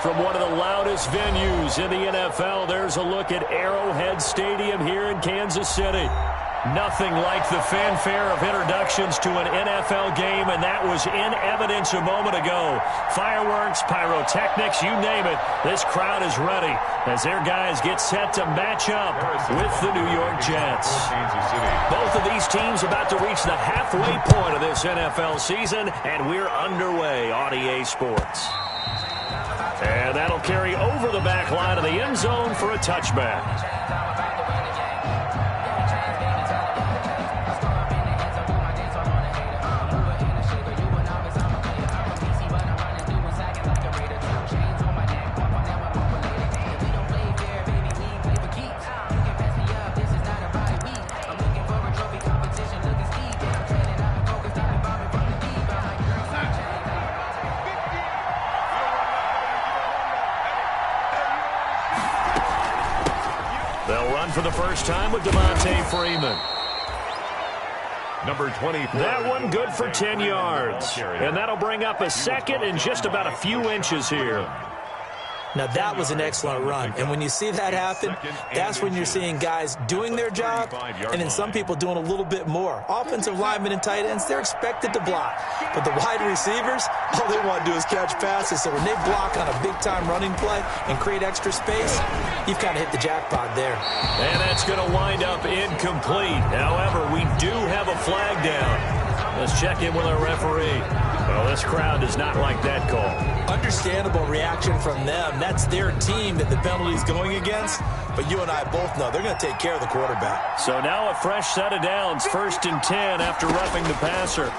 From one of the loudest venues in the NFL, there's a look at Arrowhead Stadium here in Kansas City. Nothing like the fanfare of introductions to an NFL game, and that was in evidence a moment ago. Fireworks, pyrotechnics, you name it. This crowd is ready as their guys get set to match up with the New York Jets. Both of these teams about to reach the halfway point of this NFL season, and we're underway on EA Sports. And that'll carry over the back line of the end zone for a touchback. They'll run for the first time with Devontae Freeman. Number 24. That one good for 10 yards. And that'll bring up a second and just about a few inches here. Now, that was an excellent run. And when you see that happen, that's when you're seeing guys doing their job and then some people doing a little bit more. Offensive linemen and tight ends, they're expected to block. But the wide receivers, all they want to do is catch passes. So when they block on a big-time running play and create extra space, you've kind of hit the jackpot there. And that's going to wind up incomplete. However, we do have a flag down. Let's check in with our referee. Well, this crowd does not like that call. Understandable reaction from them. That's their team that the penalty's going against. But you and I both know they're going to take care of the quarterback. So now a fresh set of downs, 1st and 10 after roughing the passer.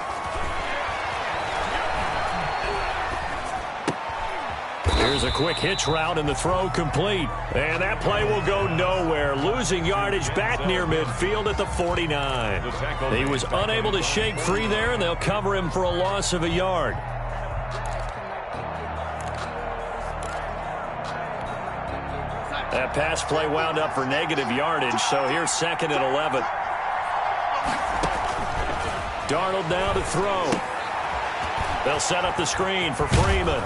Here's a quick hitch route and the throw complete. And that play will go nowhere. Losing yardage back near midfield at the 49. He was unable to shake free there, and they'll cover him for a loss of a yard. That pass play wound up for negative yardage, so here's 2nd and 11. Darnold now to throw. They'll set up the screen for Freeman.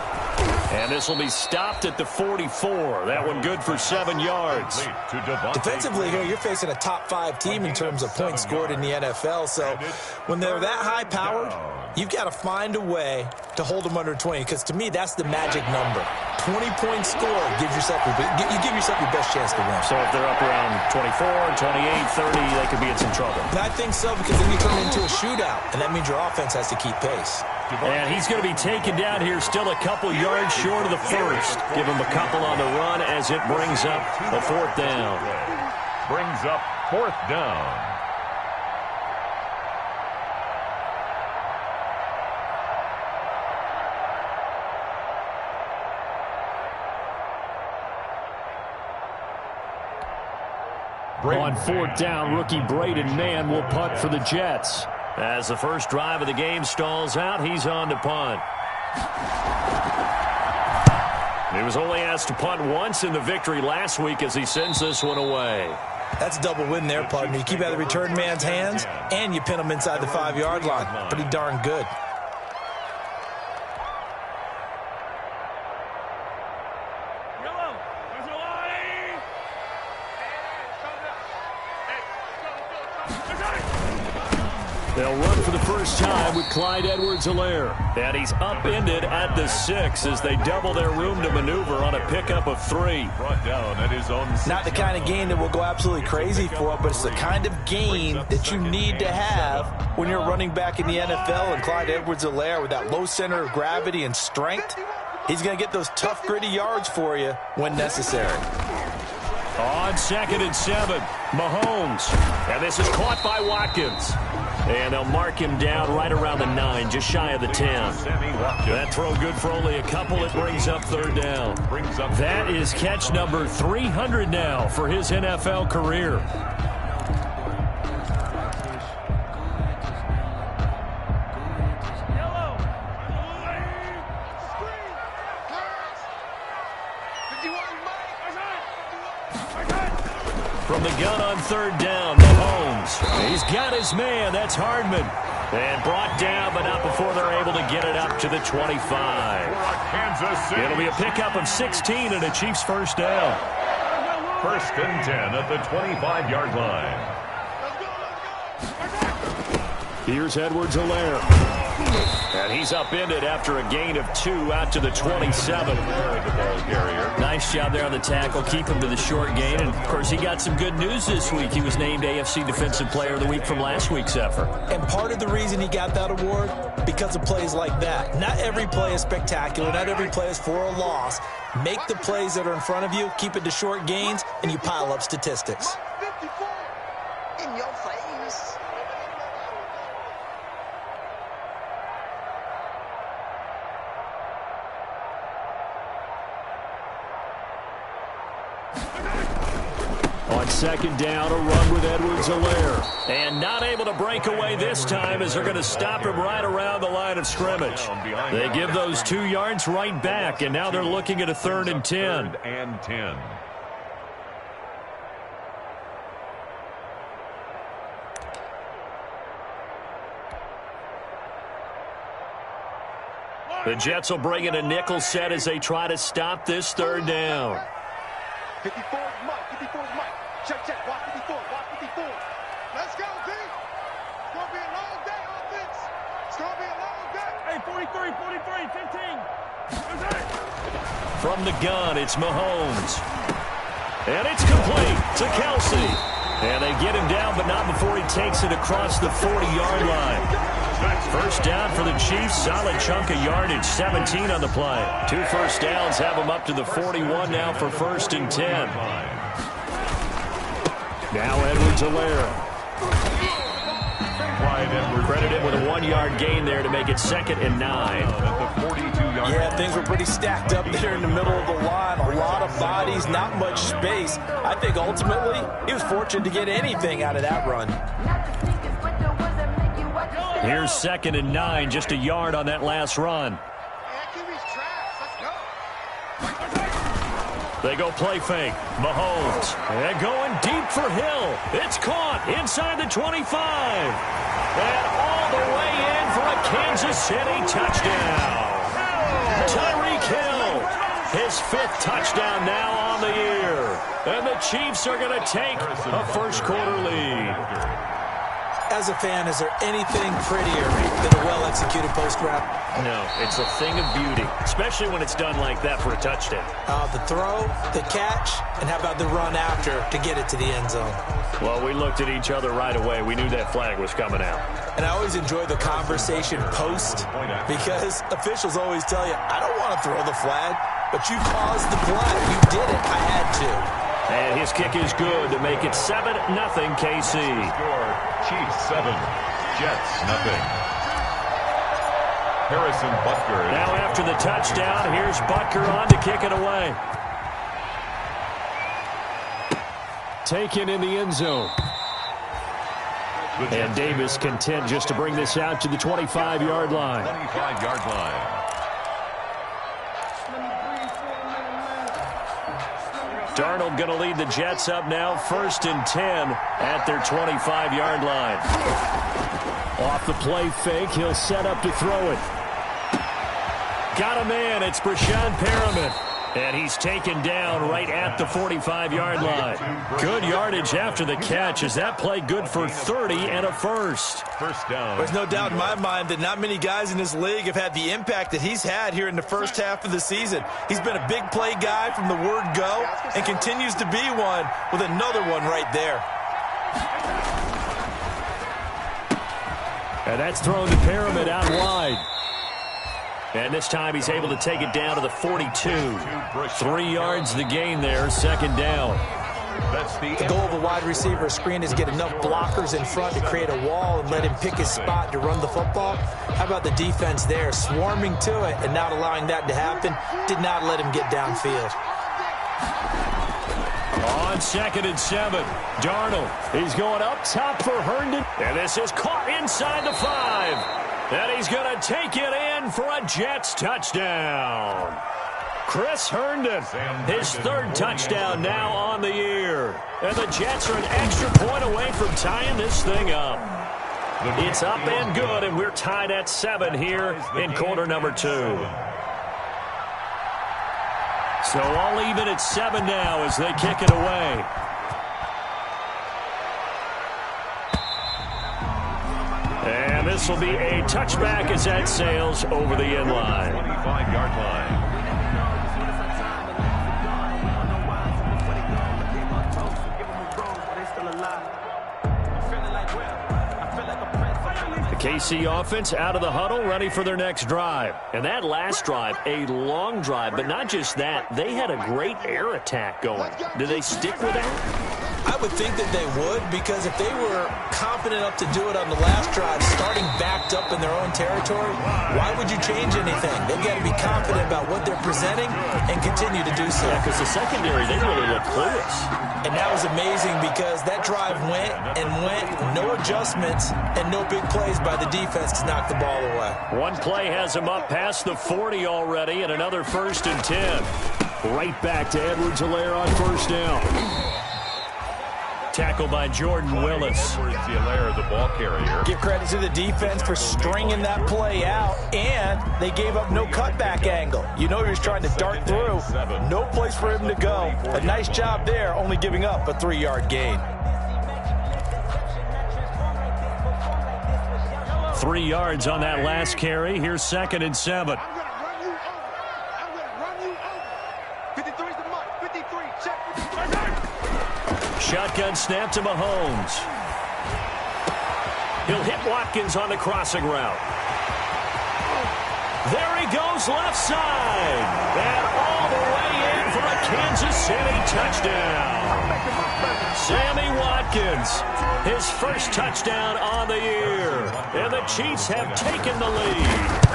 And this will be stopped at the 44. That one good for 7 yards. Defensively here, you're facing a top 5 team in terms of points scored in the NFL. So when they're that high-powered, you've got to find a way to hold them under 20. Because to me, that's the magic number. 20-point score gives yourself you give yourself your best chance to win. So if they're up around 24, 28, 30, they could be in some trouble. And I think so, because then you turn into a shootout, and that means your offense has to keep pace. And he's going to be taken down here, still a couple yards short of the first. Give him a couple on the run as it brings up a 4th down. Brings up 4th down. On 4th down, rookie Braden Mann will punt for the Jets. As the first drive of the game stalls out, he's on to punt. He was only asked to punt once in the victory last week as he sends this one away. That's a double win there, partner. You keep out of the return man's hands, and you pin him inside the 5-yard line. Pretty darn good. They'll run for the first time with Clyde Edwards-Helaire. And he's upended at the 6 as they double their room to maneuver on a pickup of 3. Brought down at his own 6. Not the kind of game that will go absolutely crazy for, but it's the kind of game that you need to have when you're running back in the NFL. And Clyde Edwards-Helaire, with that low center of gravity and strength, he's going to get those tough, gritty yards for you when necessary. On 2nd and 7, Mahomes. And this is caught by Watkins. And they'll mark him down right around the 9, just shy of the 10. That throw good for only a couple. It brings up 3rd down. That is catch number 300 now for his NFL career. From the gun on 3rd down, Mahomes. He's got his man. That's Hardman. And brought down, but not before they're able to get it up to the 25. It'll be a pickup of 16 and a Chiefs first down. First and 10 at the 25-yard line. Here's Edwards-Helaire. And he's upended after a gain of 2 out to the 27. Nice job there on the tackle. Keep him to the short gain. And, of course, he got some good news this week. He was named AFC Defensive Player of the Week from last week's effort. And part of the reason he got that award, because of plays like that. Not every play is spectacular. Not every play is for a loss. Make the plays that are in front of you, keep it to short gains, and you pile up statistics. In your face. On second down, a run with Edwards-Helaire. And not able to break away this time as they're going to stop him right around the line of scrimmage. They give those 2 yards right back, and now they're looking at a 3rd and 10. 3rd and 10. The Jets will bring in a nickel set as they try to stop this 3rd down. 54 Mike. 54 Mike. Check. Watch 54. Watch 54. Let's go, D. It's going to be a long day, offense. It's going to be a long day. Hey, 43, 15. From the gun, it's Mahomes. And it's complete to Kelsey. And they get him down, but not before he takes it across the 40-yard line. First down for the Chiefs. Solid chunk of yardage. 17 on the play. 2 first downs have them up to the 41 now for 1st and 10. Now Edwards-Helaire. Credited with a 1-yard gain there to make it 2nd and 9. Yeah, things were pretty stacked up there in the middle of the line. A lot of bodies, not much space. I think ultimately he was fortunate to get anything out of that run. Here's 2nd and 9, just a yard on that last run. They go play fake. Mahomes. And going deep for Hill. It's caught inside the 25. And all the way in for a Kansas City touchdown. Tyreek Hill. His 5th touchdown now on the year. And the Chiefs are going to take a first-quarter lead. As a fan, is there anything prettier than a well-executed post route? No, it's a thing of beauty, especially when it's done like that for a touchdown. The throw, the catch, and how about the run after to get it to the end zone? Well, we looked at each other right away. We knew that flag was coming out. And I always enjoy the conversation post because officials always tell you, I don't want to throw the flag, but you caused the play. You did it. I had to. And his kick is good to make it 7-0 KC. Score, Chiefs 7, Jets 0. Harrison Butker. Now after the touchdown, here's Butker on to kick it away. Taken in the end zone. And Davis content just to bring this out to the 25-yard line. 25-yard line. Darnold going to lead the Jets up now, 1st and 10 at their 25-yard line. Off the play fake, he'll set up to throw it. Got a man, it's Brashad Perriman. And he's taken down right at the 45-yard line. Good yardage after the catch. Is that play good for 30 and a first? First down. There's no doubt in my mind that not many guys in this league have had the impact that he's had here in the first half of the season. He's been a big play guy from the word go and continues to be one with another one right there. And that's thrown to Perriman out wide. And this time he's able to take it down to the 42. 3 yards the gain there, 2nd down. The goal of a wide receiver screen is get enough blockers in front to create a wall and let him pick his spot to run the football. How about the defense there, swarming to it and not allowing that to happen? Did not let him get downfield. On 2nd and 7, Darnold. He's going up top for Herndon. And this is caught inside the 5. And he's going to take it in for a Jets touchdown. Chris Herndon, his 3rd touchdown now on the year. And the Jets are an extra point away from tying this thing up. It's up and good, and we're tied at 7 here in quarter number 2. So all even at 7 now as they kick it away. And this will be a touchback as that sails over the end line. 25-yard line. The KC offense out of the huddle, ready for their next drive. And that last drive, a long drive, but not just that. They had a great air attack going. Do they stick with that? I would think that they would, because if they were confident enough to do it on the last drive, starting backed up in their own territory, why would you change anything? They've got to be confident about what they're presenting and continue to do so. Yeah, because the secondary, they really look clueless. And that was amazing because that drive went and went, no adjustments and no big plays by the defense to knock the ball away. One play has him up past the 40 already, and another 1st and 10. Right back to Edwards-Helaire on 1st down. Tackled by Jordan Willis. Edwards-Helaire, the ball carrier. Give credit to the defense for stringing that play out, and they gave up no cutback angle. You know he was trying to dart through. No place for him to go. A nice job there, only giving up a 3-yard gain. 3 yards on that last carry. Here's 2nd and 7. I'm going to run you over. I'm going to run you over. 53's the mark. 53, check. 53. Shotgun snap to Mahomes. He'll hit Watkins on the crossing route. There he goes left side. And all the way in for a Kansas City touchdown. Sammy Watkins, his first touchdown on the year. And the Chiefs have taken the lead.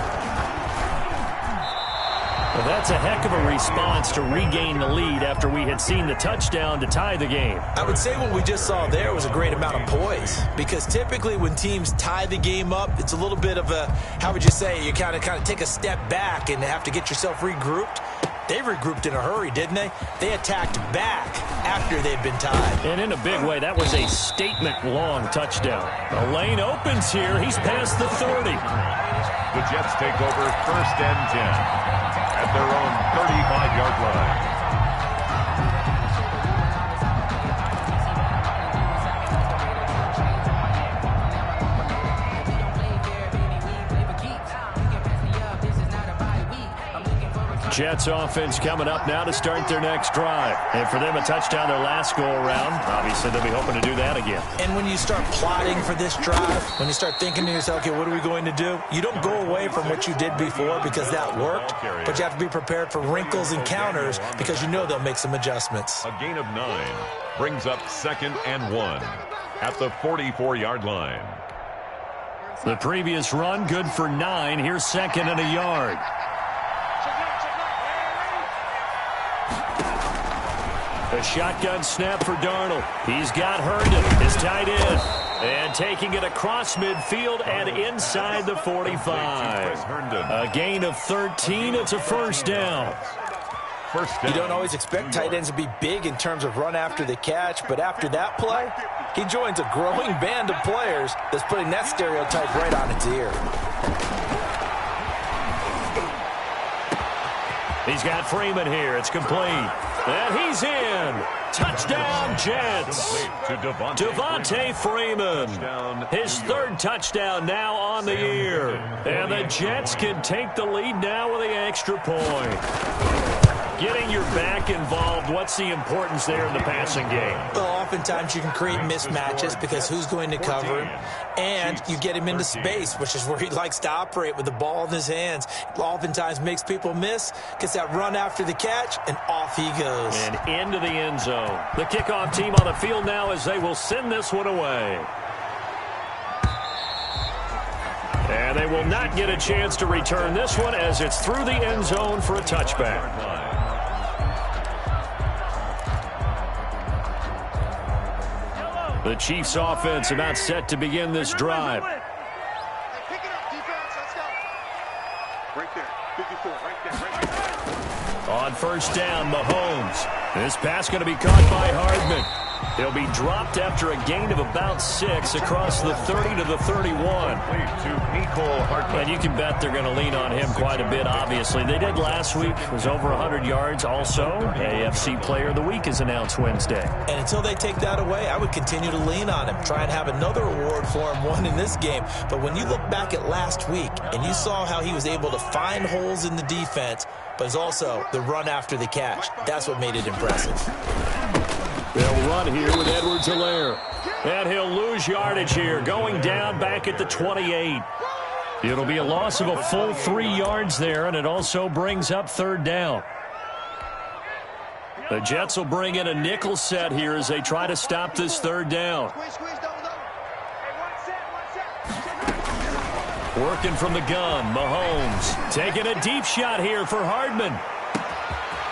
Well, that's a heck of a response to regain the lead after we had seen the touchdown to tie the game. I would say what we just saw there was a great amount of poise, because typically when teams tie the game up, it's a little bit of a, how would you say, you kind of take a step back and have to get yourself regrouped. They regrouped in a hurry, didn't they? They attacked back after they'd been tied. And in a big way, that was a statement-long touchdown. The lane opens here. He's past the 30. The Jets take over 1st and 10 at their own 35-yard line. Jets offense coming up now to start their next drive. And for them, a touchdown their last go-around. Obviously, they'll be hoping to do that again. And when you start plotting for this drive, when you start thinking to yourself, okay, what are we going to do? You don't go away from what you did before because that worked, but you have to be prepared for wrinkles and counters because you know they'll make some adjustments. A gain of 9 brings up 2nd and 1 at the 44-yard line. The previous run, good for 9. Here's 2nd and a yard. A shotgun snap for Darnold. He's got Herndon, his tight end. And taking it across midfield and inside the 45. A gain of 13. It's a 1st down. You don't always expect tight ends to be big in terms of run after the catch, but after that play, he joins a growing band of players that's putting that stereotype right on its ear. He's got Freeman here. It's complete. And he's in. Touchdown, Jets. Devontae Freeman. His 3rd touchdown now on the year. And the Jets can take the lead now with the extra point. Getting your back involved, what's the importance there in the passing game? Well, oftentimes you can create mismatches because who's going to cover him, and you get him into space, which is where he likes to operate with the ball in his hands. Oftentimes makes people miss, gets that run after the catch, and off he goes. And into the end zone. The kickoff team on the field now as they will send this one away. And they will not get a chance to return this one as it's through the end zone for a touchback. The Chiefs offense about set to begin this drive. Hey, pick it up, defense. Let's go. Right there. 54. Right there. On 1st down, Mahomes. This pass going to be caught by Hardman. He'll be dropped after a gain of about 6 across the 30 to the 31. And you can bet they're going to lean on him quite a bit, obviously. They did last week. It was over 100 yards also. AFC Player of the Week is announced Wednesday. And until they take that away, I would continue to lean on him. Try and have another award for him, one in this game. But when you look back at last week and you saw how he was able to find holes in the defense, but it's also the run after the catch. That's what made it impressive. They'll run here with Edwards-Helaire. And he'll lose yardage here, going down back at the 28. It'll be a loss of a full 3 yards there, and it also brings up 3rd down. The Jets will bring in a nickel set here as they try to stop this 3rd down. Working from the gun, Mahomes taking a deep shot here for Hardman.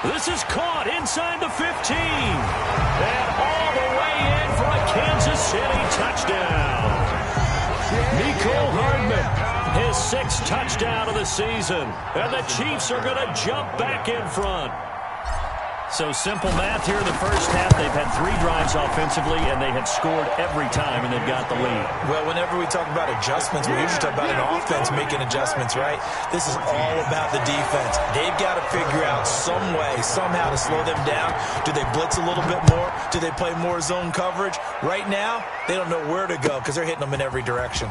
This is caught inside the 15. And all the way in for a Kansas City touchdown. Mecole Hardman, his 6th touchdown of the season. And the Chiefs are going to jump back in front. So simple math here in the first half. They've had 3 drives offensively, and they have scored every time, and they've got the lead. Well, whenever we talk about adjustments, we usually talk about an offense making adjustments, right? This is all about the defense. They've got to figure out some way, somehow to slow them down. Do they blitz a little bit more? Do they play more zone coverage? Right now, they don't know where to go because they're hitting them in every direction.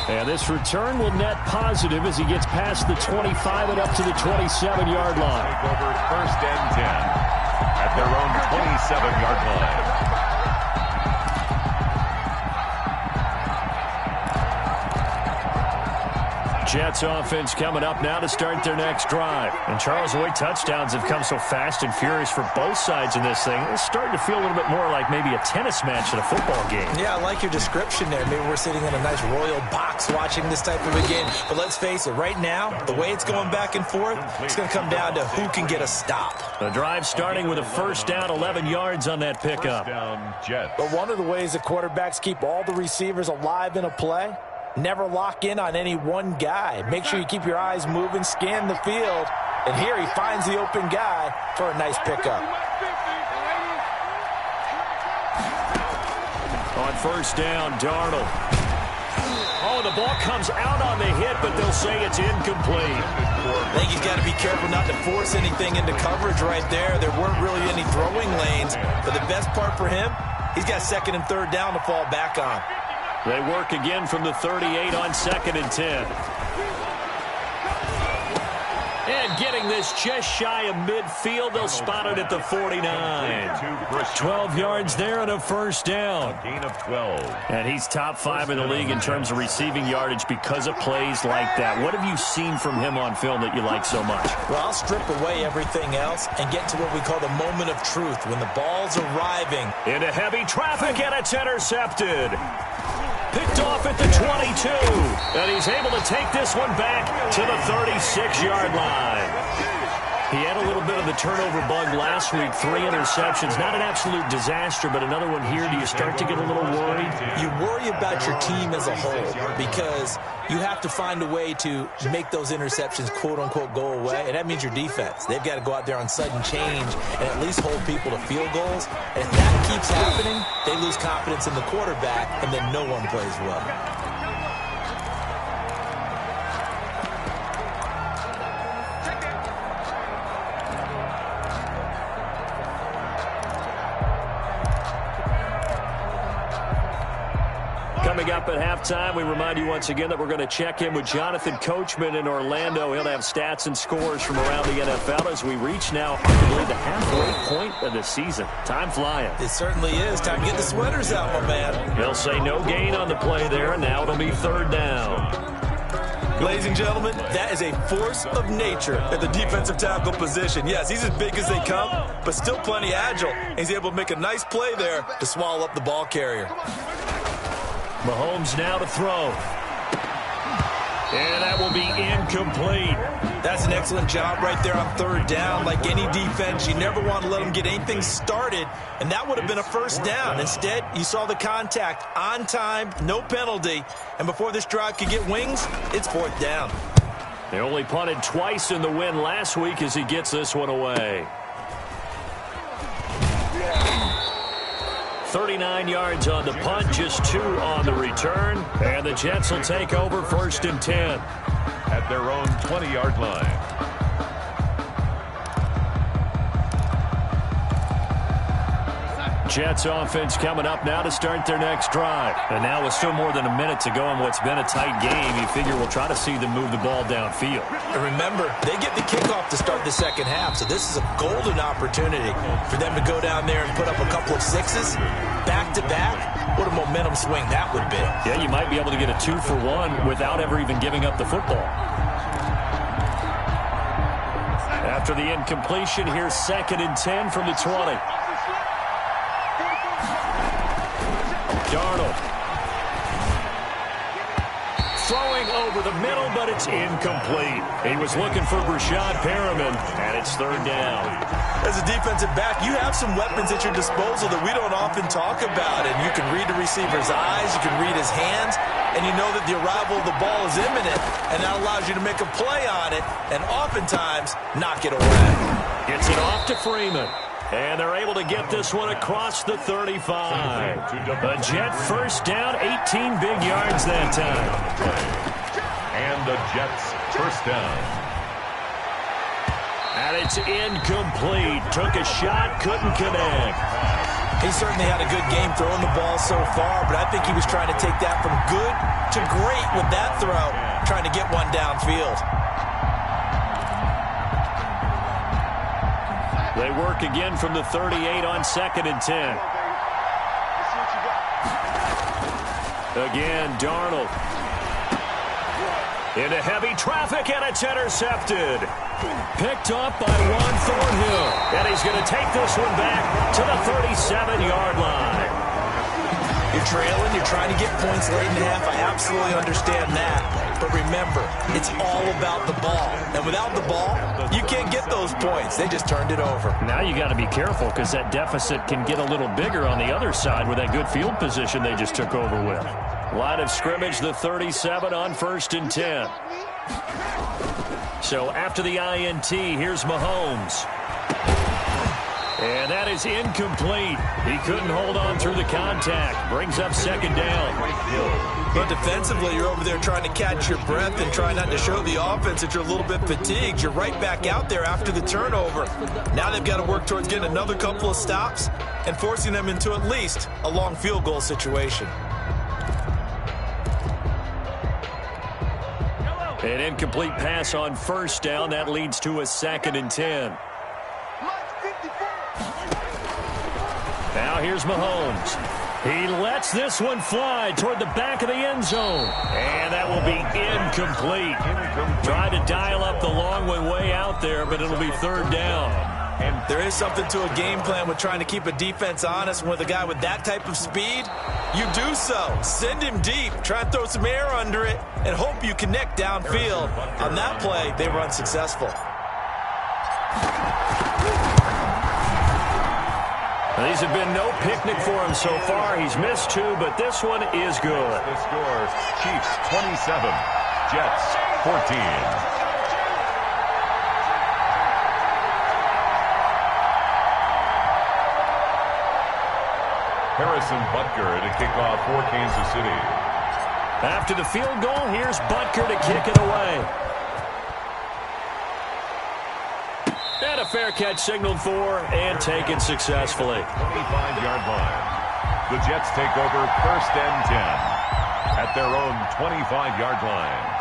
And this return will net positive as he gets past the 25 and up to the 27-yard line. Take over 1st and 10 at their own 27-yard line. Jets offense coming up now to start their next drive. And Charles Lloyd, touchdowns have come so fast and furious for both sides in this thing. It's starting to feel a little bit more like maybe a tennis match in a football game. Yeah, I like your description there. Maybe we're sitting in a nice royal box watching this type of a game. But let's face it, right now, the way it's going back and forth, it's going to come down to who can get a stop. The drive starting with a 1st down, 11 yards on that pickup. 1st down, Jets. But one of the ways that quarterbacks keep all the receivers alive in a play, never lock in on any one guy. Make sure you keep your eyes moving, scan the field, and here he finds the open guy for a nice pickup. On 1st down, Darnold. Oh, the ball comes out on the hit, but they'll say it's incomplete. I think he's got to be careful not to force anything into coverage right there. There weren't really any throwing lanes, but the best part for him, he's got 2nd and 3rd down to fall back on. They work again from the 38 on 2nd and 10. And getting this just shy of midfield, they'll spot it at the 49. 12 yards there and a 1st down. A gain of 12. And he's top 5 in the league in terms of receiving yardage because of plays like that. What have you seen from him on film that you like so much? Well, I'll strip away everything else and get to what we call the moment of truth, when the ball's arriving. Into heavy traffic, and it's intercepted. Picked off at the 22. And he's able to take this one back to the 36-yard line. He had a little bit of the turnover bug last week, 3 interceptions. Not an absolute disaster, but another one here. Do you start to get a little worried? You worry about your team as a whole because you have to find a way to make those interceptions, quote-unquote, go away, and that means your defense. They've got to go out there on sudden change and at least hold people to field goals. And if that keeps happening, they lose confidence in the quarterback, and then no one plays well. Coming up at halftime, we remind you once again that we're going to check in with Jonathan Coachman in Orlando. He'll have stats and scores from around the NFL as we reach now arguably the halfway point of the season. Time flying. It certainly is. Time to get the sweaters out, my man. They'll say no gain on the play there, and now it'll be 3rd down. Ladies and gentlemen, that is a force of nature at the defensive tackle position. Yes, he's as big as they come, but still plenty agile. He's able to make a nice play there to swallow up the ball carrier. Mahomes now to throw. And that will be incomplete. That's an excellent job right there on 3rd down. Like any defense, you never want to let them get anything started, and that would have been a 1st down. Instead, you saw the contact on time, no penalty, and before this drive could get wings, it's 4th down. They only punted twice in the win last week as he gets this one away. 39 yards on the punt, just 2 on the return. And the Jets will take over 1st and 10. At their own 20-yard line. Jets offense coming up now to start their next drive. And now with still more than a minute to go in what's been a tight game, you figure we'll try to see them move the ball downfield. And remember, they get the kickoff to start the second half, so this is a golden opportunity for them to go down there and put up a couple of sixes back-to-back. What a momentum swing that would be. Yeah, you might be able to get a 2-for-1 without ever even giving up the football. After the incompletion, here's 2nd and 10 from the 20. Darnold. Throwing over the middle, but it's incomplete. He was looking for Brashad Perriman, and it's 3rd down. As a defensive back, you have some weapons at your disposal that we don't often talk about, and you can read the receiver's eyes, you can read his hands, and you know that the arrival of the ball is imminent, and that allows you to make a play on it, and oftentimes knock it away. Gets it off to Freeman. And they're able to get this one across the 35. A Jet 1st down, 18 big yards that time. And the Jets 1st down. And it's incomplete. Took a shot, couldn't connect. He certainly had a good game throwing the ball so far, but I think he was trying to take that from good to great with that throw, trying to get one downfield. They work again from the 38 on 2nd and 10. Again, Darnold. Into heavy traffic, and it's intercepted. Picked up by Juan Thornhill. And he's going to take this one back to the 37-yard line. You're trailing, you're trying to get points late in the half. I absolutely understand that. But remember, it's all about the ball. And without the ball, you can't get those points. They just turned it over. Now you got to be careful because that deficit can get a little bigger on the other side with that good field position they just took over with. Line of scrimmage, the 37 on 1st and 10. So after the INT, here's Mahomes. And that is incomplete. He couldn't hold on through the contact. Brings up 2nd down. But defensively, you're over there trying to catch your breath and try not to show the offense that you're a little bit fatigued. You're right back out there after the turnover. Now they've got to work towards getting another couple of stops and forcing them into at least a long field goal situation. An incomplete pass on 1st down. That leads to a 2nd and 10. Now here's Mahomes. He lets this one fly toward the back of the end zone. And that will be incomplete. Tried to dial up the long one way out there, but it'll be 3rd down. And there is something to a game plan with trying to keep a defense honest. With a guy with that type of speed, you do so. Send him deep. Try and throw some air under it and hope you connect downfield. On that play, they were unsuccessful. These have been no picnic for him so far. He's missed 2, but this one is good. The score, Chiefs 27, Jets 14. Harrison Butker to kick off for Kansas City. After the field goal, here's Butker to kick it away. And a fair catch signaled for and taken successfully. 25-yard line. The Jets take over 1st and 10 at their own 25-yard line.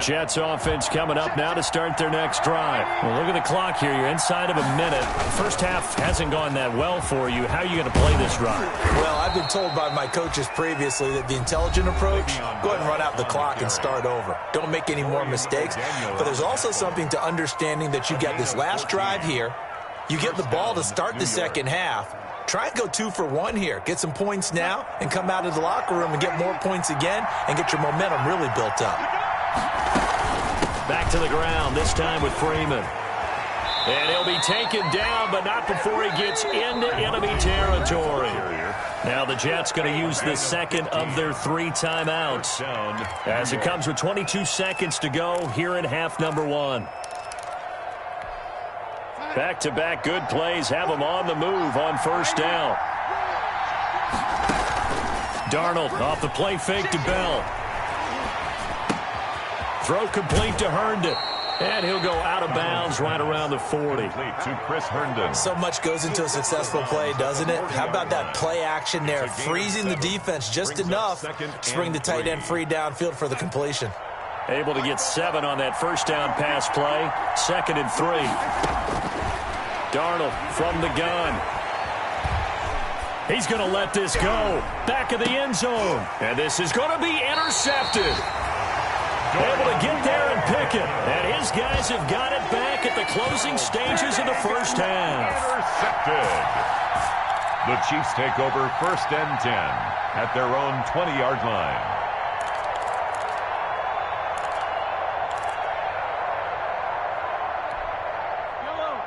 Jets offense coming up now to start their next drive. Well, look at the clock here. You're inside of a minute. First half hasn't gone that well for you. How are you going to play this drive? Well, I've been told by my coaches previously that the intelligent approach, go ahead and run out the clock and start over. Don't make any more mistakes. But there's also something to understanding that you get this last drive here. You get the ball to start the second half. Try and go 2 for 1 here. Get some points now and come out of the locker room and get more points again and get your momentum really built up. Back to the ground, this time with Freeman. And he'll be taken down, but not before he gets into enemy territory. Now the Jets going to use the second of their 3 timeouts as it comes with 22 seconds to go here in half number 1. Back-to-back good plays have them on the move on first down. Darnold off the play fake to Bell. Throw complete to Herndon. And he'll go out of bounds right around the 40. To Chris Herndon. So much goes into a successful play, doesn't it? How about that play action there, freezing the defense just enough to bring the tight end free downfield for the completion. Able to get 7 on that first down pass play. 2nd and 3. Darnold from the gun. He's going to let this go. Back of the end zone. And this is going to be intercepted. Able to get there and pick it. And his guys have got it back at the closing stages of the first half. Intercepted. The Chiefs take over 1st and 10 at their own 20-yard line.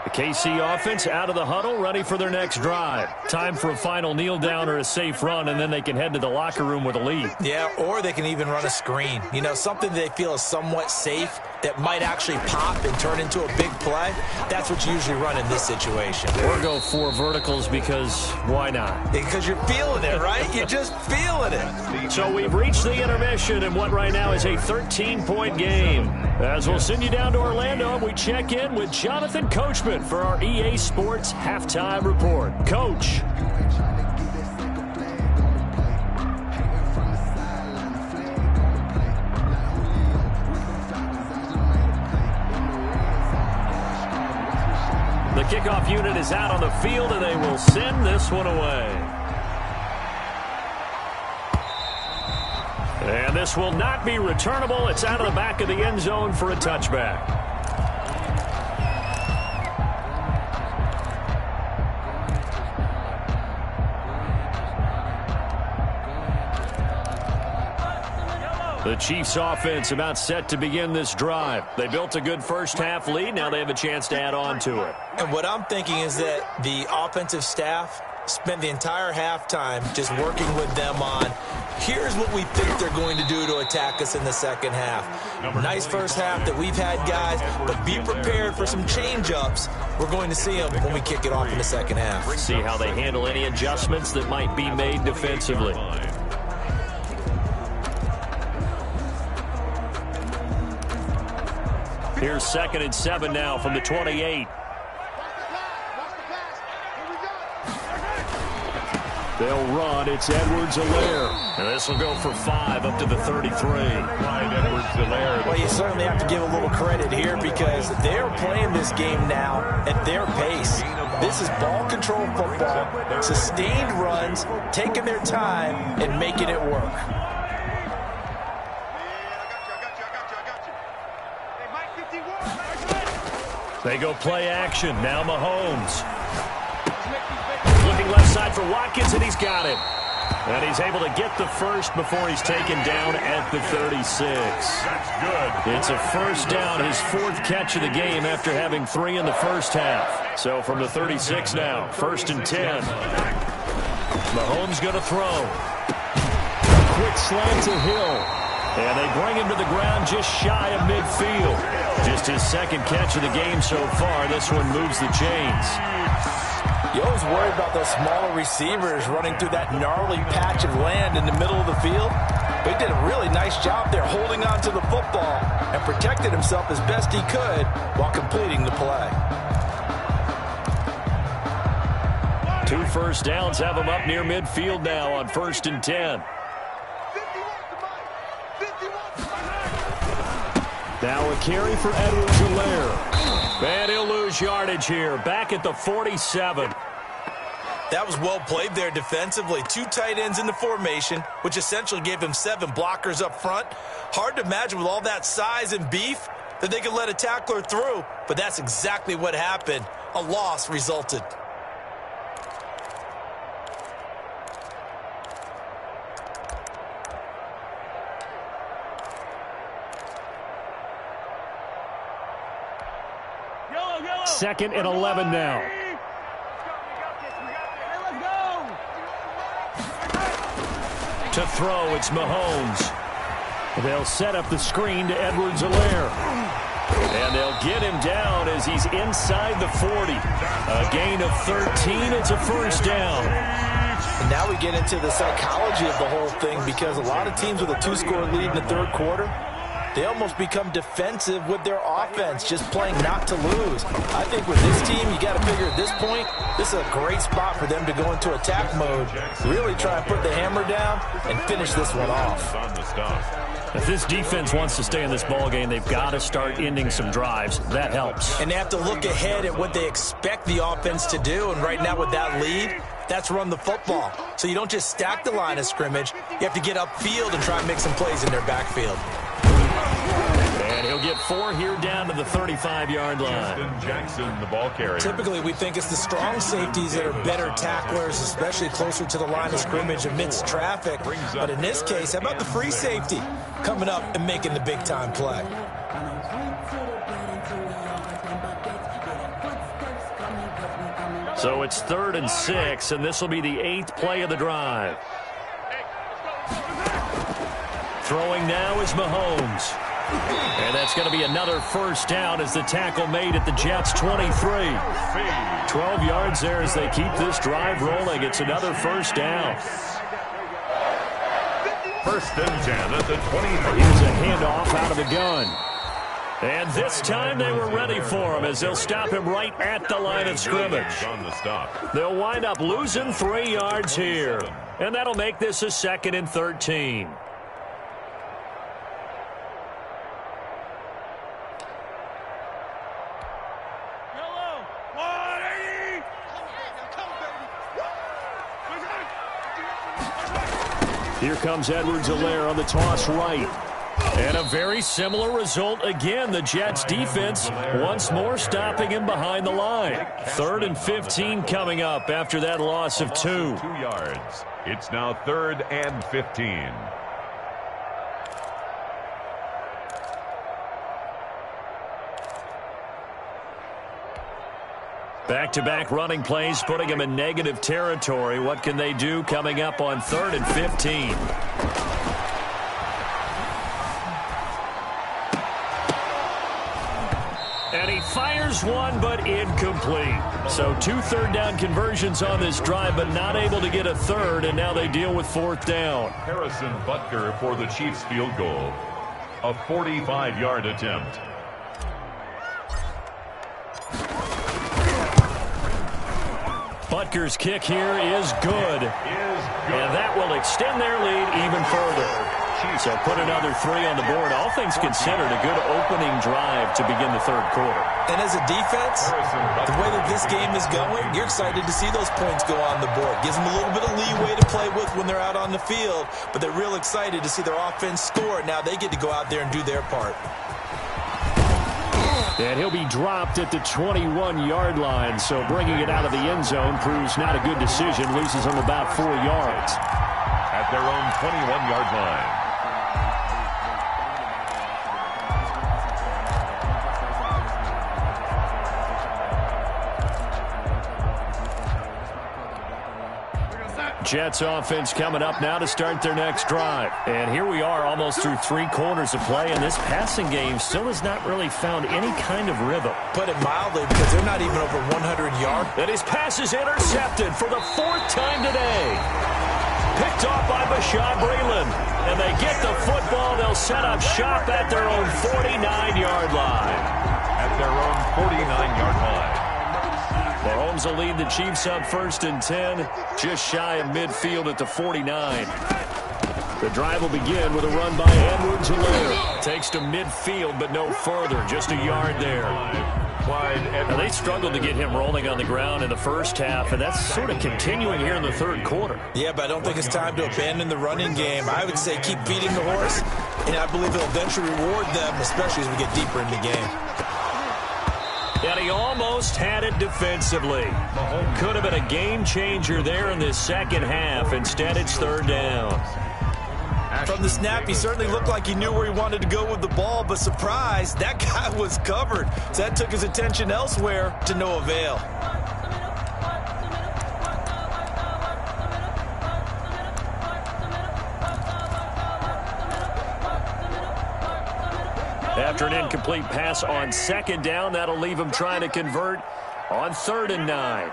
The KC offense out of the huddle, ready for their next drive. Time for a final kneel down or a safe run, and then they can head to the locker room with a lead. Yeah, or they can even run a screen. You know, something they feel is somewhat safe that might actually pop and turn into a big play. That's what you usually run in this situation. Or go 4 verticals because why not? Because you're feeling it, right? You're just feeling it. So we've reached the intermission in what right now is a 13-point game. As we'll send you down to Orlando, and we check in with Jonathan Coachman for our EA Sports Halftime Report. Coach. The kickoff unit is out on the field, and they will send this one away. And this will not be returnable. It's out of the back of the end zone for a touchback. The Chiefs offense about set to begin this drive. They built a good first half lead. Now they have a chance to add on to it. And what I'm thinking is that the offensive staff spent the entire halftime just working with them on, here's what we think they're going to do to attack us in the second half. Nice first half that we've had, guys, but be prepared for some change-ups. We're going to see them when we kick it off in the second half. See how they handle any adjustments that might be made defensively. Here's 2nd and 7 now from the 28. They'll run. It's Edwards-Helaire. And this will go for 5 up to the 33. Edwards-Helaire. Well, you certainly have to give a little credit here because they're playing this game now at their pace. This is ball control football, sustained runs, taking their time, and making it work. They go play action. Now Mahomes. Looking left side for Watkins, and he's got it. And he's able to get the first before he's taken down at the 36. That's good. It's a first down, his 4th catch of the game after having 3 in the first half. So from the 36 now, 1st and 10. Mahomes going to throw. Quick slant to Hill. And they bring him to the ground just shy of midfield. Just his 2nd catch of the game so far. This one moves the chains. You always worry about those smaller receivers running through that gnarly patch of land in the middle of the field. But he did a really nice job there holding on to the football and protected himself as best he could while completing the play. 2 first downs have him up near midfield now on 1st and 10. Now a carry for Edwards-Helaire. And he'll lose yardage here. Back at the 47. That was well played there defensively. 2 tight ends in the formation, which essentially gave him 7 blockers up front. Hard to imagine with all that size and beef that they could let a tackler through, but that's exactly what happened. A loss resulted. 2nd and 11 now. To throw, it's Mahomes. They'll set up the screen to Edwards-Helaire. And they'll get him down as he's inside the 40. A gain of 13. It's a first down. And now we get into the psychology of the whole thing, because a lot of teams with a 2-score lead in the third quarter, they almost become defensive with their offense, just playing not to lose. I think with this team, you got to figure at this point, this is a great spot for them to go into attack mode, really try and put the hammer down and finish this one off. If this defense wants to stay in this ballgame, they've got to start ending some drives. That helps. And they have to look ahead at what they expect the offense to do. And right now with that lead, that's run the football. So you don't just stack the line of scrimmage. You have to get upfield and try and make some plays in their backfield. And he'll get 4 here down to the 35-yard line. Justin Jackson, the ball carrier. Typically, we think it's the strong safeties that are better tacklers, especially closer to the line of scrimmage amidst traffic. But in this case, how about the free safety coming up and making the big-time play? So it's 3rd and 6, and this will be the 8th play of the drive. Throwing now is Mahomes. And that's going to be another first down as the tackle made at the Jets' 23. 12 yards there as they keep this drive rolling. It's another first down. 1st and 10 at the 23. Here's a handoff out of the gun. And this time they were ready for him as they'll stop him right at the line of scrimmage. On the stop. They'll wind up losing 3 yards here. And that'll make this a 2nd and 13. Here comes Edwards-Helaire on the toss right. And a very similar result again. The Jets defense once more stopping him behind the line. 3rd and 15 coming up after that loss of 2. 2 yards. It's now 3rd and 15. Back-to-back running plays, putting him in negative territory. What can they do coming up on 3rd and 15? And he fires one, but incomplete. So 2 third-down conversions on this drive, but not able to get a third, and now they deal with 4th down. Harrison Butker for the Chiefs field goal. A 45-yard attempt. Butker's kick here is good. And that will extend their lead even further. So put another 3 on the board. All things considered, a good opening drive to begin the third quarter. And as a defense, the way that this game is going, you're excited to see those points go on the board. Gives them a little bit of leeway to play with when they're out on the field, but they're real excited to see their offense score. Now they get to go out there and do their part. And he'll be dropped at the 21-yard line, so bringing it out of the end zone proves not a good decision. Loses them about 4 yards. At their own 21-yard line. Jets offense coming up now to start their next drive. And here we are almost through 3 quarters of play, and this passing game still has not really found any kind of rhythm. Put it mildly, because they're not even over 100 yards. And his pass is intercepted for the 4th time today. Picked off by Bashaud Breeland. And they get the football. They'll set up shop at their own 49-yard line. At their own 49-yard line. Mahomes will lead the Chiefs up 1st and 10, just shy of midfield at the 49. The drive will begin with a run by Edwards-Helaire. Takes to midfield, but no further, just a yard there. Now, they struggled to get him rolling on the ground in the first half, and that's sort of continuing here in the third quarter. Yeah, but I don't think it's time to abandon the running game. I would say keep feeding the horse, and I believe it'll eventually reward them, especially as we get deeper in the game. And he almost had it defensively. Could have been a game changer there in this second half. Instead, it's 3rd down. From the snap, he certainly looked like he knew where he wanted to go with the ball, but surprise, that guy was covered. So that took his attention elsewhere to no avail. After an incomplete pass on second down, that'll leave him trying to convert on 3rd and 9.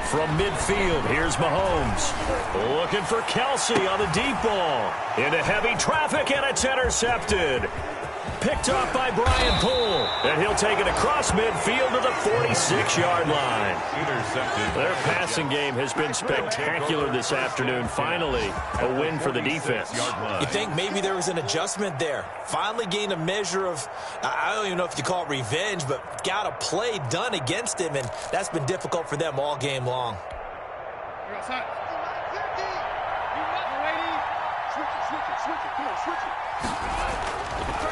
From midfield, here's Mahomes. Looking for Kelsey on the deep ball. Into heavy traffic, and it's intercepted. Picked off by Brian Poole. And he'll take it across midfield to the 46-yard line. Intercepted. Their passing game has been spectacular this afternoon. Finally, a win for the defense. You think maybe there was an adjustment there. Finally gained a measure of, I don't even know if you call it revenge, but got a play done against him, and that's been difficult for them all game long.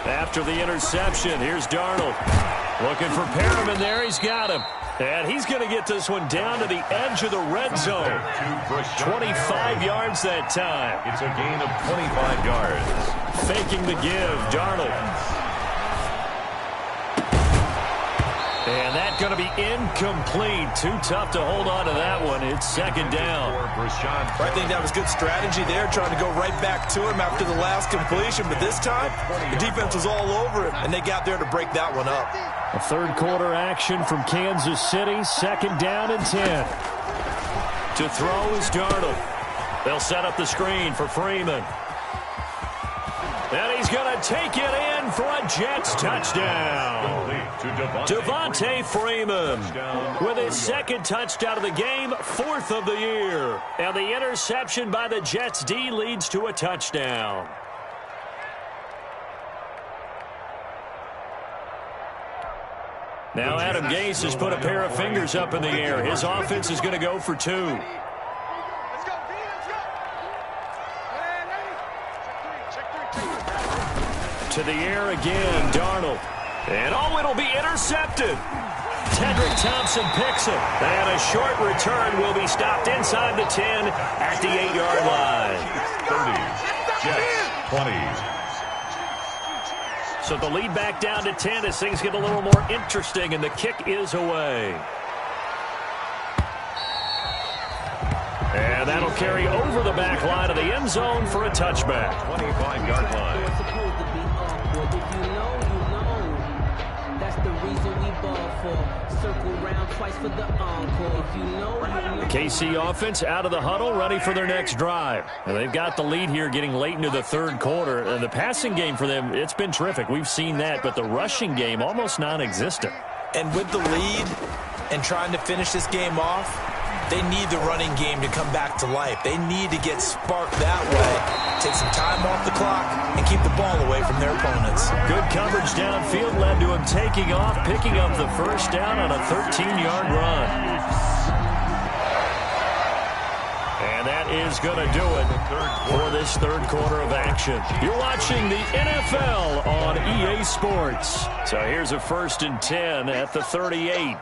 After the interception, here's Darnold. Looking for Perriman there. He's got him. And he's going to get this one down to the edge of the red zone. 25 yards that time. It's a gain of 25 yards. Faking the give, Darnold. And that's going to be incomplete. Too tough to hold on to that one. It's 2nd down. I think that was good strategy there, trying to go right back to him after the last completion. But this time, the defense was all over him, and they got there to break that one up. A third quarter action from Kansas City. 2nd down and 10. To throw is Darnold. They'll set up the screen for Freeman. And he's going to take it in for a Jets touchdown. Devontae Freeman with his 2nd touchdown of the game, 4th of the year. And the interception by the Jets D leads to a touchdown. Now Adam Gase has put a pair of fingers up in the air. His offense is going to go for 2. To the air again, Darnold. And it'll be intercepted. Tedrick Thompson picks it. And a short return will be stopped inside the 10 at the 8-yard line. 30, Jets, 20. So the lead back down to 10 as things get a little more interesting, and the kick is away. And that'll carry over the back line of the end zone for a touchback. 25-yard line. The KC offense out of the huddle, ready for their next drive. And they've got the lead here getting late into the 3rd quarter. And the passing game for them, it's been terrific. We've seen that, but the rushing game almost non-existent. And with the lead and trying to finish this game off, they need the running game to come back to life. They need to get sparked that way, take some time off the clock, and keep the ball away from their opponents. Good coverage downfield led to him taking off, picking up the 1st down on a 13-yard run. And that is going to do it for this 3rd quarter of action. You're watching the NFL on EA Sports. So here's a 1st and 10 at the 38.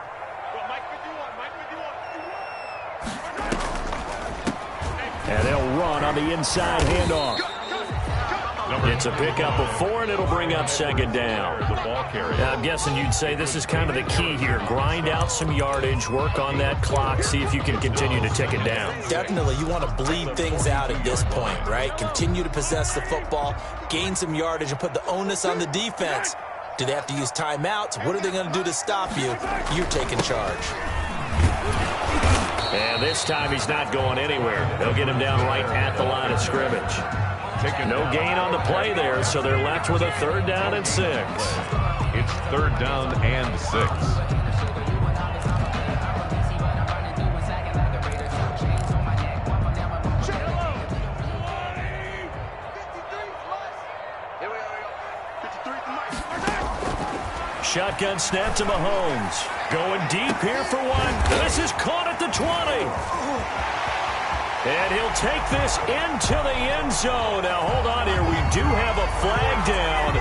And they'll run on the inside handoff. It's a pickup of 4, and it'll bring up 2nd down. Now, I'm guessing you'd say this is kind of the key here. Grind out some yardage, work on that clock, see if you can continue to tick it down. Definitely. You want to bleed things out at this point, right? Continue to possess the football, gain some yardage, and put the onus on the defense. Do they have to use timeouts? What are they going to do to stop you? You're taking charge. And this time he's not going anywhere. They'll get him down right at the line of scrimmage. No gain on the play there, so they're left with a 3rd down and 6. It's 3rd down and 6. Shotgun snap to Mahomes. Going deep here for 1. This is caught at the 20. And he'll take this into the end zone. Now, hold on here. We do have a flag down.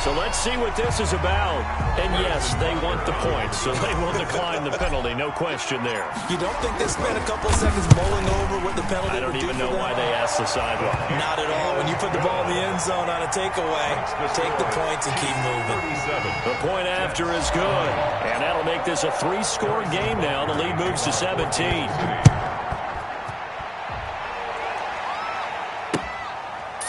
So let's see what this is about. And yes, they want the points, so they will decline the penalty. No question there. You don't think they spent a couple of seconds mulling over what the penalty I don't would do even for know them? why they asked the sideline. Not at all. When you put the ball in the end zone on a takeaway, take the points and keep moving. The point after is good. And that'll make this a 3-score game now. The lead moves to 17.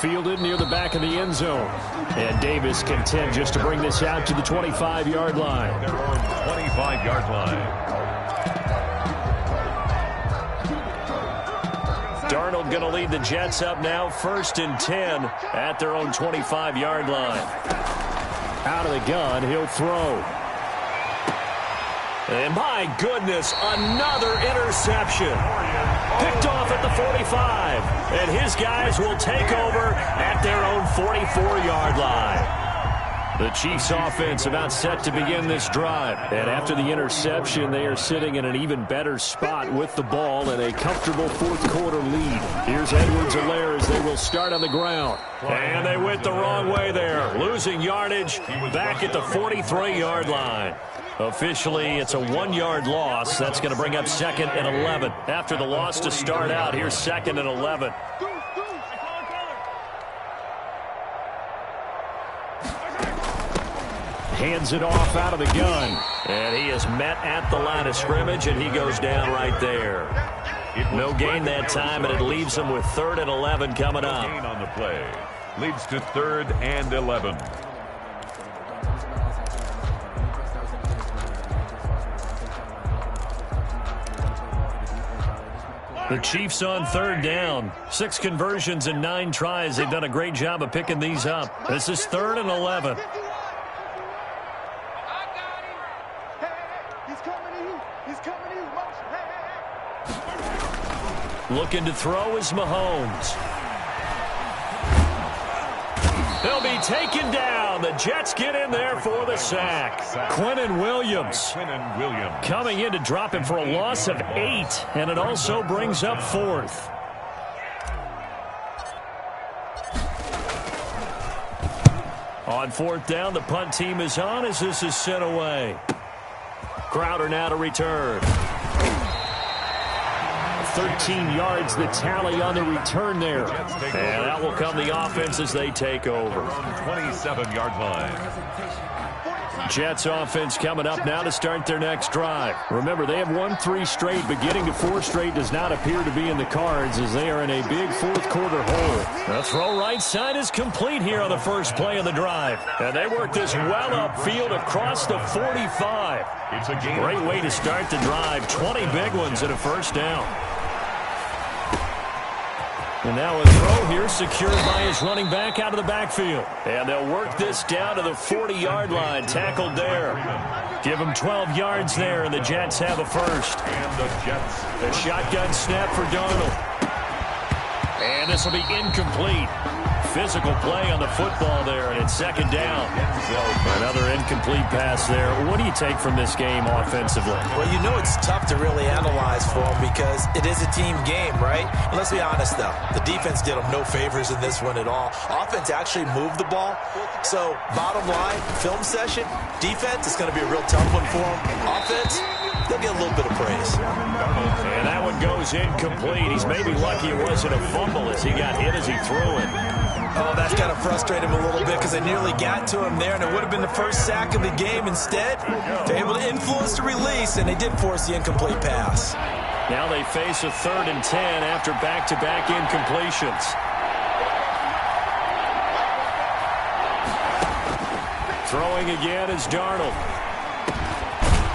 Fielded near the back of the end zone. And Davis content just to bring this out to the 25-yard line. Their own 25-yard line. Darnold going to lead the Jets up now, 1st and 10 at their own 25-yard line. Out of the gun, he'll throw. And my goodness, another interception. Picked off at the 45. And his guys will take over at their own 44-yard line. The Chiefs offense about set to begin this drive. And after the interception, they are sitting in an even better spot with the ball and a comfortable fourth-quarter lead. Here's Edwards-Helaire as they will start on the ground. And they went the wrong way there, losing yardage back at the 43-yard line. Officially, it's a 1-yard loss. That's going to bring up 2nd and 11. After the loss to start out, here's 2nd and 11. Hands it off out of the gun. And he is met at the line of scrimmage, and he goes down right there. No gain that time, and it leaves him with 3rd and 11 coming up. Gain on the play. Leads to 3rd and 11. The Chiefs on 3rd down. 6 conversions and 9 tries. They've done a great job of picking these up. This is 3rd and 11. Looking to throw is Mahomes. They'll be taken down. The Jets get in there for the sack. Quinnen Williams coming in to drop him for a loss of 8, and it also brings up 4th. On 4th down, the punt team is on as this is sent away. Crowder now to return. 13 yards the tally on the return there. And that will come the offense as they take over. 27-yard line. Jets offense coming up now to start their next drive. Remember, they have won 3 straight, but getting to 4 straight does not appear to be in the cards as they are in a big fourth-quarter hole. The throw right side is complete here on the first play of the drive. And they work this well upfield across the 45. It's a great way to start the drive. 20 big ones and a first down. And now a throw here secured by his running back out of the backfield. And they'll work this down to the 40-yard line. Tackled there. Give them 12 yards there, and the Jets have a first. And the Jets. A shotgun snap for Darnold. And this will be incomplete. Physical play on the football there, and it's 2nd down. Another incomplete pass there. What do you take from this game offensively? Well, you know it's tough to really analyze for them because it is a team game, right? And let's be honest, though. The defense did them no favors in this one at all. Offense actually moved the ball. So, bottom line, film session, defense is going to be a real tough one for them. Offense, they'll get a little bit of praise. And that one goes incomplete. He's maybe lucky it wasn't a fumble as he got hit as he threw it. Oh, that's got to frustrate him a little bit because they nearly got to him there, and it would have been the first sack of the game. Instead, they're able to influence the release, and they did force the incomplete pass. Now they face a 3rd and 10 after back-to-back incompletions. Throwing again is Darnold.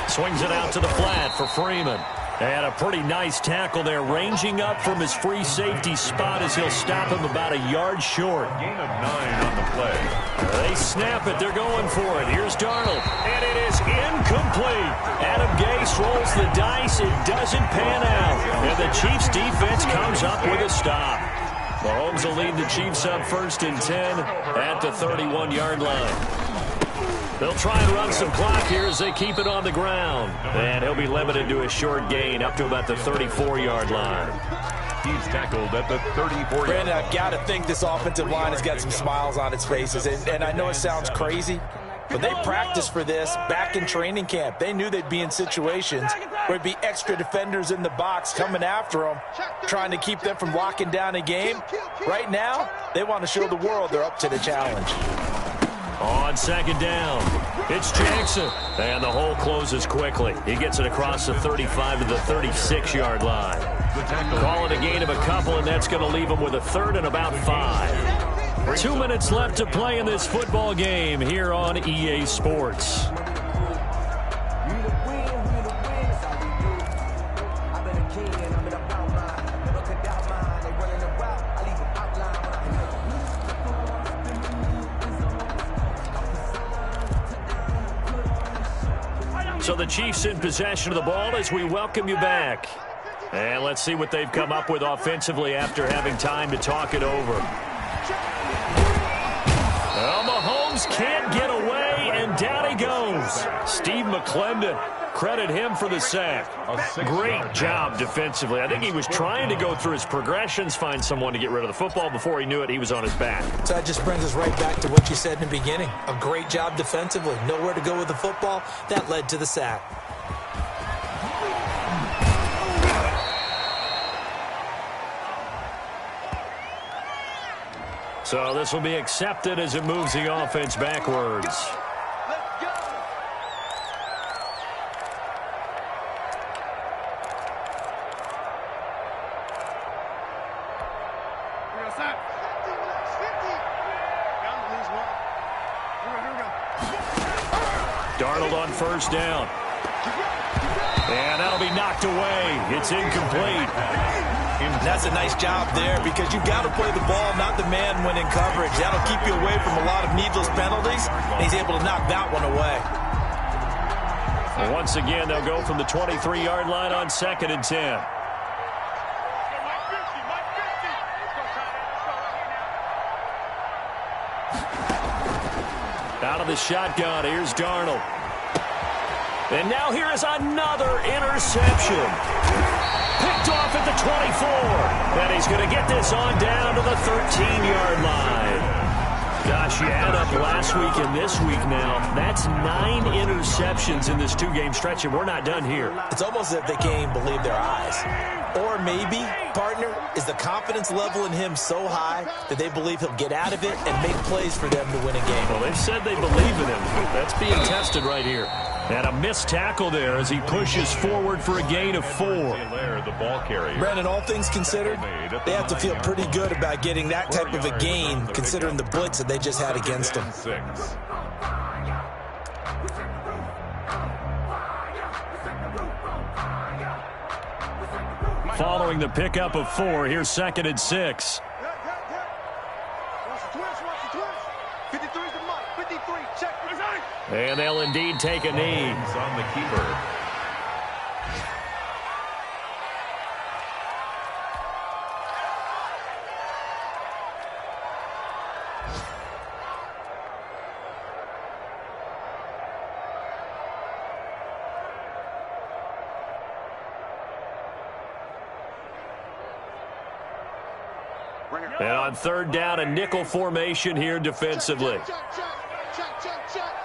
Swings it out to the flat for Freeman. And a pretty nice tackle there, ranging up from his free safety spot as he'll stop him about a yard short. Gain of 9 on the play. They snap it. They're going for it. Here's Darnold. And it is incomplete. Adam Gase rolls the dice. It doesn't pan out. And the Chiefs defense comes up with a stop. Mahomes will lead the Chiefs up 1st and 10 at the 31-yard line. They'll try and run some clock here as they keep it on the ground. And he'll be limited to a short gain up to about the 34-yard line. He's tackled at the 34-yard Brandon, I've got to think this offensive line has got some smiles on its faces. And I know it sounds crazy, When they practiced for this back in training camp, they knew they'd be in situations where it'd be extra defenders in the box coming after them, trying to keep them from locking down a game. Right now, they want to show the world they're up to the challenge. On second down, it's Jackson. And the hole closes quickly. He gets it across the 35 to the 36-yard line. Call it a gain of a couple, and that's going to leave him with a 3rd and about 5. 2 minutes left to play in this football game here on EA Sports. So the Chiefs in possession of the ball as we welcome you back. And let's see what they've come up with offensively after having time to talk it over. Well, Mahomes can't get away, and down he goes. Steve McClendon, credit him for the sack. Great job defensively. I think he was trying to go through his progressions, find someone to get rid of the football. Before he knew it, he was on his back. So that just brings us right back to what you said in the beginning. A great job defensively. Nowhere to go with the football. That led to the sack. So this will be accepted as it moves the offense backwards. Darnold on first down. And that'll be knocked away. It's incomplete. That's a nice job there because you've got to play the ball, not the man when in coverage. That'll keep you away from a lot of needless penalties, and he's able to knock that one away. And once again, they'll go from the 23-yard line on 2nd and 10. Out of the shotgun, here's Darnold. And now here is another interception. Picked off at the 24. And he's going to get this on down to the 13-yard line. Gosh, you add up last week and this week now. That's 9 interceptions in this 2-game stretch, and we're not done here. It's almost as if they can't even believe their eyes. Or maybe, partner, is the confidence level in him so high that they believe he'll get out of it and make plays for them to win a game. Well, they've said they believe in him. That's being tested right here. And a missed tackle there as he pushes forward for a gain of 4. Brandon, all things considered, they have to feel pretty good about getting that type of a gain considering the blitz that they just had against them. Following the pickup of 4, here's 2nd and 6. And they'll indeed take a knee. On the keeper. And on 3rd down, a nickel formation here defensively. Check.